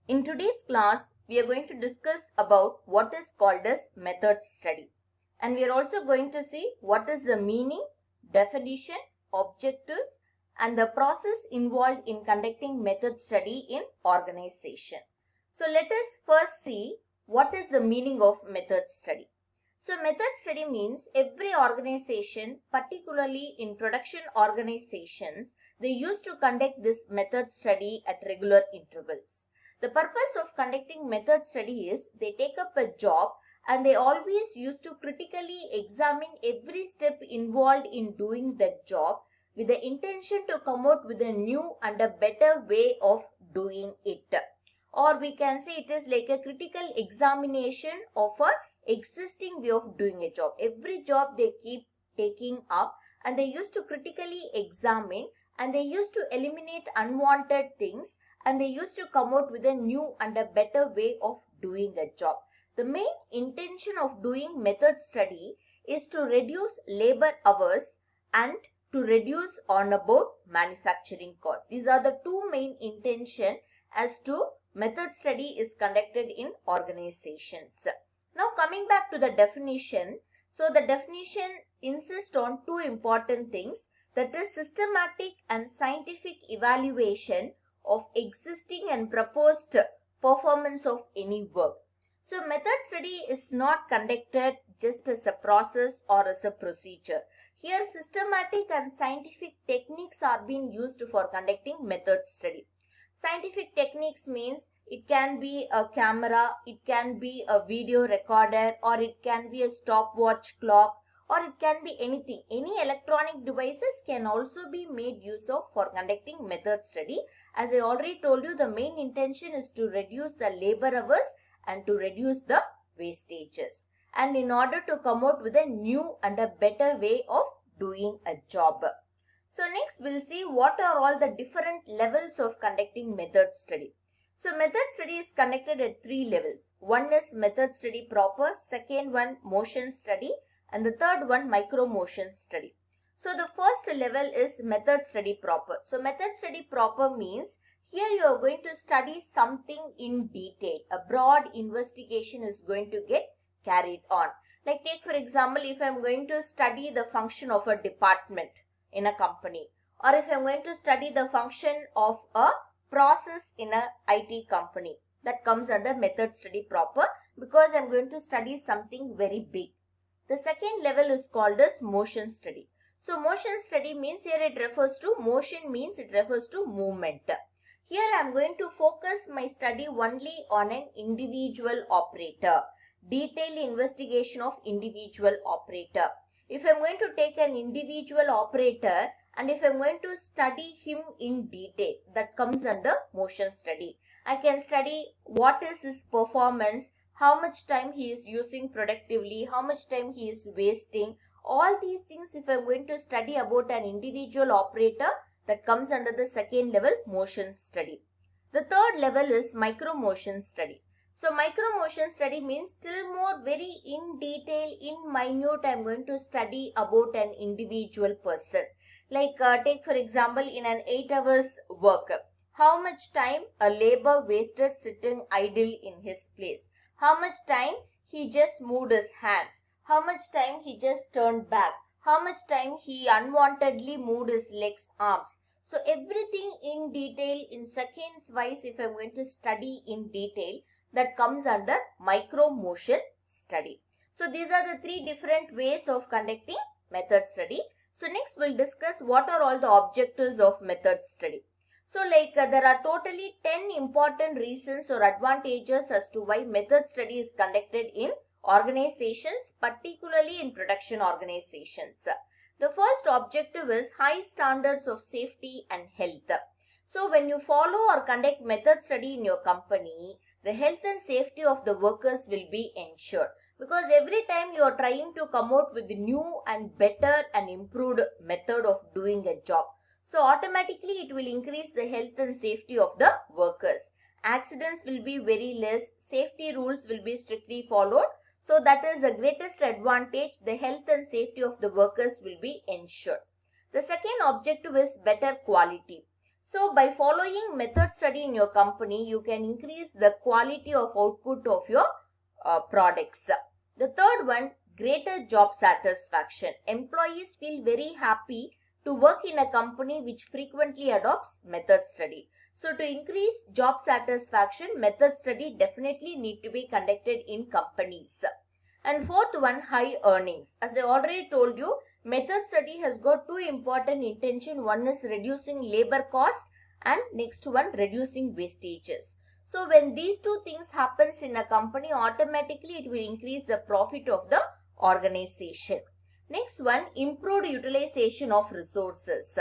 In today's class, we are going to discuss about what is called as method study. And we are also going to see what is the meaning, definition, objectives, and the process involved in conducting method study in organization. So let us first see what is the meaning of method study. So method study means every organization, particularly in production organizations, they used to conduct this method study at regular intervals. The purpose of conducting method study is they take up a job and they always used to critically examine every step involved in doing that job with the intention to come out with a new and a better way of doing it. Or we can say it is like a critical examination of a existing way of doing a job. Every job they keep taking up and they used to critically examine and they used to eliminate unwanted things and they used to come out with a new and a better way of doing a job. The main intention of doing method study is to reduce labor hours and to reduce on about manufacturing cost. These are the two main intention as to method study is conducted in organizations. Now coming back to the definition. So the definition insists on two important things, that is systematic and scientific evaluation of existing and proposed performance of any work. So method study is not conducted just as a process or as a procedure. Here systematic and scientific techniques are being used for conducting method study. Scientific techniques means it can be a camera, it can be a video recorder, or it can be a stopwatch clock, or it can be anything. Any electronic devices can also be made use of for conducting method study. As I already told you, the main intention is to reduce the labor hours and to reduce the wastages, and in order to come out with a new and a better way of doing a job. So next we'll see what are all the different levels of conducting method study. So method study is conducted at three levels. One is method study proper, second one motion study, and the third one micro motion study. So the first level is method study proper. So method study proper means here you are going to study something in detail. A broad investigation is going to get carried on. Like take for example, if I am going to study the function of a department in a company, or if I am going to study the function of a process in a IT company, that comes under method study proper because I am going to study something very big. The second level is called as motion study. So motion study means here it refers to motion, means it refers to movement. Here I am going to focus my study only on an individual operator, detailed investigation of individual operator. If I am going to take an individual operator and if I am going to study him in detail, that comes under motion study. I can study what is his performance, how much time he is using productively, how much time he is wasting. All these things if I am going to study about an individual operator, that comes under the second level motion study. The third level is micro motion study. So micro motion study means still more very in detail, in minute I am going to study about an individual person. Like take for example in an 8 hours work, how much time a labor wasted sitting idle in his place. How much time he just moved his hands. How much time he just turned back. How much time he unwantedly moved his legs, arms. So everything in detail, in seconds wise if I am going to study in detail, that comes under micro motion study. So these are the three different ways of conducting method study. So next we'll discuss what are all the objectives of method study. So there are totally 10 important reasons or advantages as to why method study is conducted in organizations, particularly in production organizations. The first objective is high standards of safety and health. So when you follow or conduct method study in your company, the health and safety of the workers will be ensured. Because every time you are trying to come out with a new and better and improved method of doing a job. So automatically it will increase the health and safety of the workers. Accidents will be very less, safety rules will be strictly followed. So that is the greatest advantage, the health and safety of the workers will be ensured. The second objective is better quality. So by following method study in your company, you can increase the quality of output of your products. The third one, greater job satisfaction. Employees feel very happy to work in a company which frequently adopts method study. So to increase job satisfaction, method study definitely need to be conducted in companies. And fourth one, high earnings. As I already told you, method study has got two important intention. One is reducing labor cost and next one reducing wastages. So when these two things happens in a company, automatically it will increase the profit of the organization. Next one, improved utilization of resources.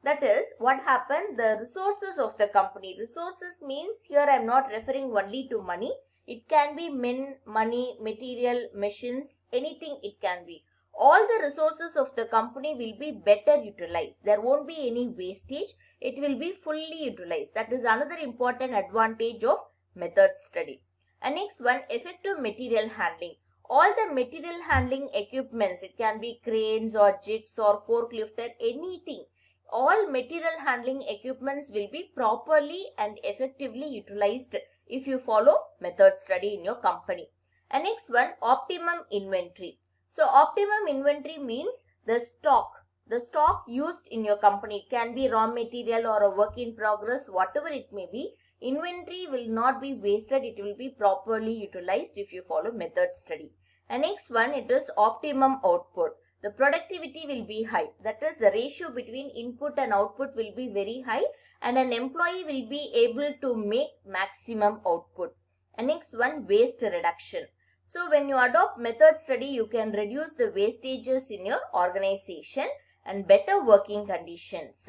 That is what happened, the resources of the company. Resources means here I am not referring only to money. It can be men, money, material, machines, anything it can be. All the resources of the company will be better utilized. There won't be any wastage. It will be fully utilized. That is another important advantage of method study. And next one, effective material handling. All the material handling equipments, it can be cranes or jigs or forklift or anything. All material handling equipments will be properly and effectively utilized if you follow method study in your company. And next one, optimum inventory. So optimum inventory means the stock used in your company. It can be raw material or a work in progress, whatever it may be. Inventory will not be wasted. It will be properly utilized if you follow method study. And next one, it is optimum output. The productivity will be high. That is, the ratio between input and output will be very high and an employee will be able to make maximum output. And next one, waste reduction. So when you adopt method study, you can reduce the wastages in your organization and better working conditions.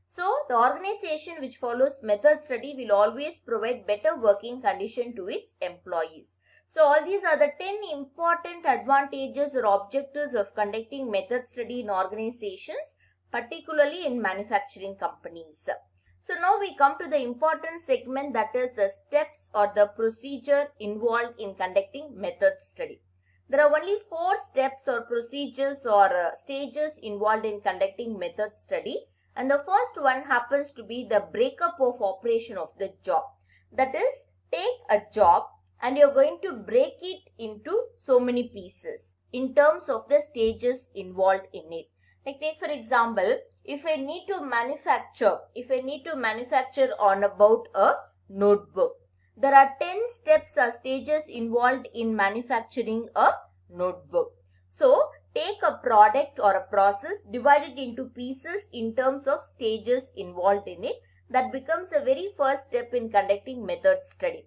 So the organization which follows method study will always provide better working condition to its employees. So all these are the 10 important advantages or objectives of conducting method study in organizations, particularly in manufacturing companies. So now we come to the important segment, that is the steps or the procedure involved in conducting method study. There are only 4 steps or procedures or stages involved in conducting method study. And the first one happens to be the breakup of operation of the job. That is, take a job and you're going to break it into so many pieces in terms of the stages involved in it. Like take for example, if I need to manufacture on about a notebook, there are 10 steps or stages involved in manufacturing a notebook. So take a product or a process, divide it into pieces in terms of stages involved in it. That becomes a very first step in conducting method study.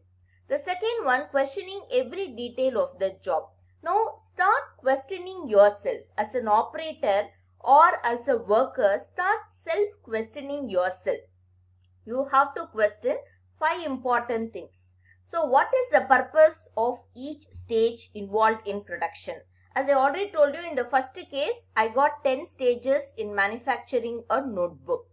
The second one, questioning every detail of the job. Now start questioning yourself as an operator or as a worker. Start self-questioning yourself. You have to question 5 important things. So what is the purpose of each stage involved in production? As I already told you, in the first case, I got 10 stages in manufacturing a notebook.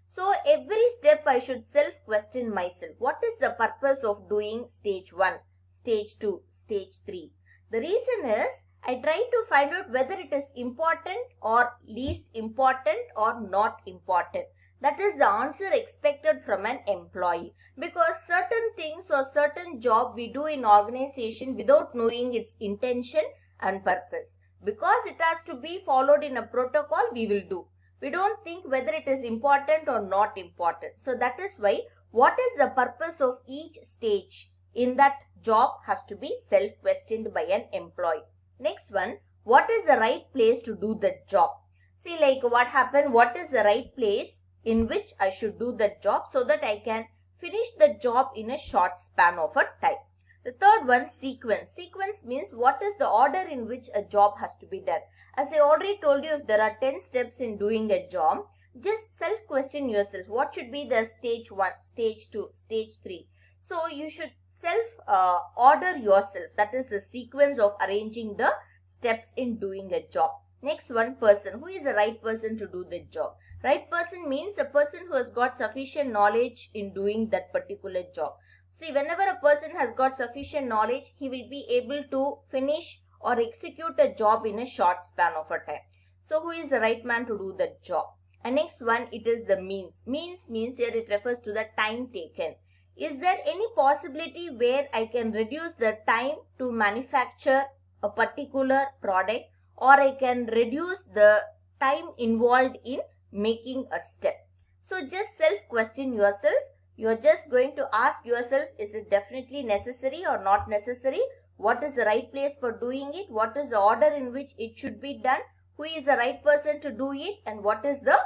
So every step I should self-question myself. What is the purpose of doing stage 1, stage 2, stage 3? The reason is I try to find out whether it is important or least important or not important. That is the answer expected from an employee. Because certain things or certain job we do in organization without knowing its intention and purpose. Because it has to be followed in a protocol, we will do. We don't think whether it is important or not important. So that is why what is the purpose of each stage in that job has to be self-questioned by an employee. Next one, what is the right place to do the job? See, like what happened, what is the right place in which I should do the job so that I can finish the job in a short span of a time. The third one, sequence. Sequence means what is the order in which a job has to be done. As I already told you, if there are 10 steps in doing a job, just self-question yourself. What should be the stage 1, stage 2, stage 3? So you should self-order yourself. That is the sequence of arranging the steps in doing a job. Next one, person. Who is the right person to do the job? Right person means a person who has got sufficient knowledge in doing that particular job. See, whenever a person has got sufficient knowledge, he will be able to finish or execute a job in a short span of a time. So who is the right man to do the job? And next one, it is the means. Means here it refers to the time taken. Is there any possibility where I can reduce the time to manufacture a particular product, or I can reduce the time involved in making a step? So just self-question yourself. You're just going to ask yourself, is it definitely necessary or not necessary? What is the right place for doing it? What is the order in which it should be done? Who is the right person to do it? And what is the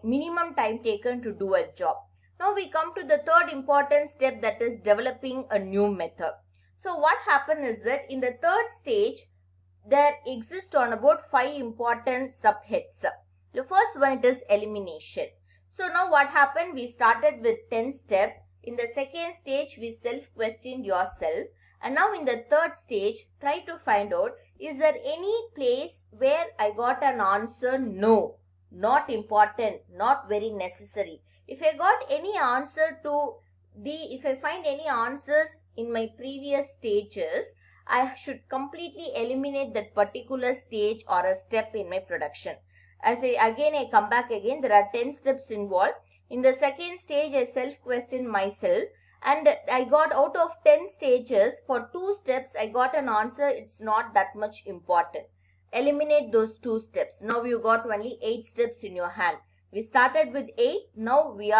minimum time taken to do a job? Now we come to the third important step, that is developing a new method. So what happened is that in the third stage, there exist on about 5 important subheads. The first one, it is elimination. So now what happened? We started with 10 steps. In the second stage, we self-questioned yourself. And now in the third stage, try to find out, is there any place where I got an answer no, not important, not very necessary? If I got any answer to if I find any answers in my previous stages, I should completely eliminate that particular stage or a step in my production. As I come back again, there are 10 steps involved. In the second stage, I self-question myself, and I got out of 10 stages, for 2 steps, I got an answer, it's not that much important. Eliminate those 2 steps. Now you got only 8 steps in your hand. We started with 8, now we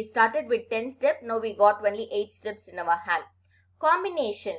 started with 10 steps, now we got only 8 steps in our hand. Combination.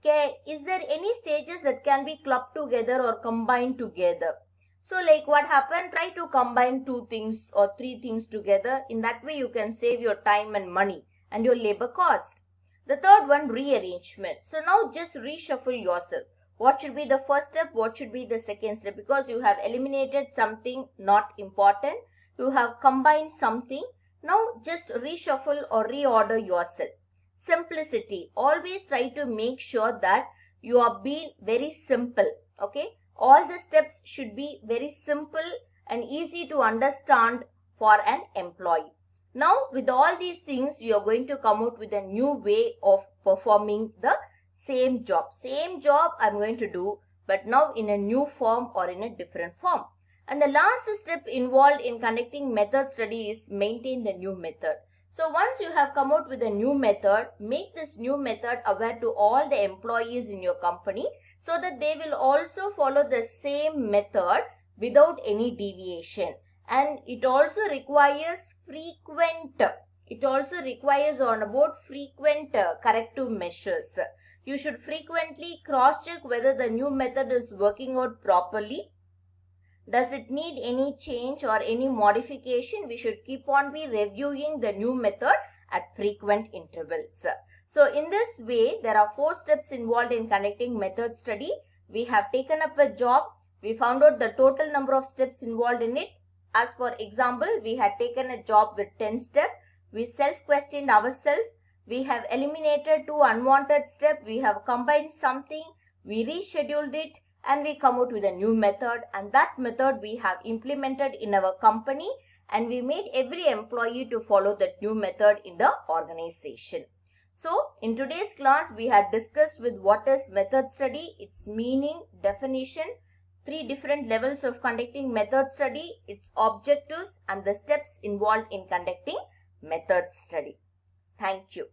Okay, is there any stages that can be clubbed together or combined together? So like what happened, try to combine 2 things or 3 things together. In that way you can save your time and money and your labor cost. The third one, rearrangement. So now just reshuffle yourself. What should be the first step? What should be the second step? Because you have eliminated something not important. You have combined something. Now just reshuffle or reorder yourself. Simplicity. Always try to make sure that you are being very simple. Okay. All the steps should be very simple and easy to understand for an employee. Now with all these things, you are going to come out with a new way of performing the same job. Same job I'm going to do, but now in a new form or in a different form. And the last step involved in conducting method study is maintain the new method. So once you have come out with a new method, make this new method aware to all the employees in your company so that they will also follow the same method without any deviation. And it also requires on about frequent corrective measures. You should frequently cross-check whether the new method is working out properly. Does it need any change or any modification? We should keep on reviewing the new method at frequent intervals. So in this way, there are 4 steps involved in conducting method study. We have taken up a job. We found out the total number of steps involved in it. As for example, we had taken a job with 10 steps. We self-questioned ourselves. We have eliminated 2 unwanted steps. We have combined something. We rescheduled it. And we come out with a new method, and that method we have implemented in our company, and we made every employee to follow that new method in the organization. So in today's class, we had discussed with what is method study, its meaning, definition, 3 different levels of conducting method study, its objectives, and the steps involved in conducting method study. Thank you.